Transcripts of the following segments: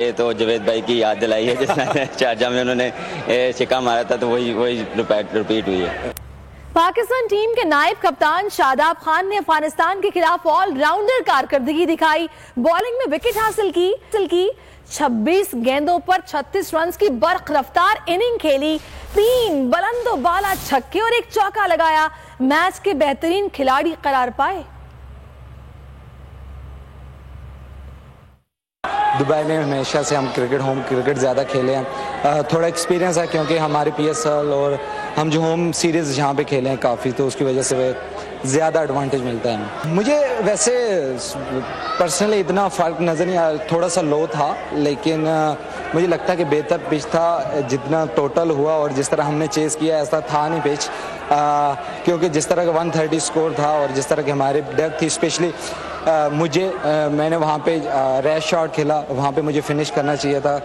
ये तो जवेद भाई की याद दिलाई है जिसने शारजा में उन्होंने छिक्का मारा था, तो वही रिपीट हुई है। पाकिस्तान टीम के नायब कप्तान शादाब खान ने अफगानिस्तान के खिलाफ ऑलराउंडर कारकर्दगी दिखाई। बॉलिंग में विकेट हासिल की 26 गेंदों पर 36 रन की बर्क रफ्तार इनिंग खेली, 3 बुलंदो बाला छक्के और 1 चौका लगाया। मैच के बेहतरीन खिलाड़ी करार पाए। दुबई में हमेशा से हम होम क्रिकेट ज़्यादा खेले हैं, थोड़ा एक्सपीरियंस है क्योंकि हमारे PSL और हम जो होम सीरीज़ जहाँ पे खेले हैं काफ़ी, तो उसकी वजह से ज़्यादा एडवांटेज मिलता है। मुझे वैसे पर्सनली इतना फ़र्क नज़र नहीं आया, थोड़ा सा लो था, लेकिन मुझे लगता है कि बेहतर पिच था। जितना टोटल हुआ और जिस तरह हमने चेज़ किया ऐसा था नहीं पिच, क्योंकि जिस तरह का 130 स्कोर था और जिस तरह की हमारी डेप्थ थी, स्पेशली मैंने वहाँ पे रैश शॉट खेला, वहाँ पे मुझे फिनिश करना चाहिए था,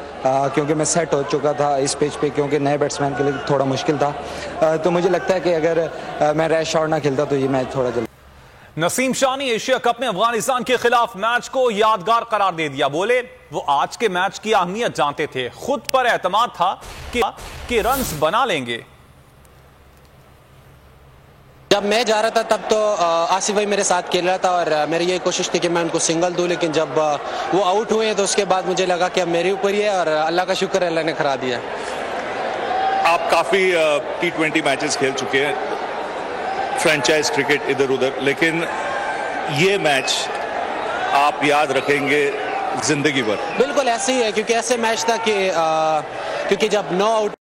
क्योंकि मैं सेट हो चुका था इस पिच पे, क्योंकि नए बैट्समैन के लिए थोड़ा मुश्किल था। तो मुझे लगता है कि अगर मैं रैश शॉट ना खेलता तो ये मैच थोड़ा जल्दी। नसीम शाह ने एशिया कप में अफगानिस्तान के खिलाफ मैच को यादगार करार दे दिया। बोले वो आज के मैच की अहमियत जानते थे, खुद पर एतमाद था कि रन्स बना लेंगे। जब मैं जा रहा था तब तो आसिफ भाई मेरे साथ खेल रहा था और मेरी ये कोशिश थी कि मैं उनको सिंगल दूं, लेकिन जब वो आउट हुए तो उसके बाद मुझे लगा कि अब मेरे ऊपर ही है और अल्लाह का शुक्र है, अल्लाह ने करा दिया। आप काफ़ी T20 मैचेस खेल चुके हैं, फ्रेंचाइज क्रिकेट इधर उधर, लेकिन ये मैच आप याद रखेंगे जिंदगी भर। बिल्कुल ऐसे ही है, क्योंकि ऐसे मैच था कि क्योंकि जब 9 आउट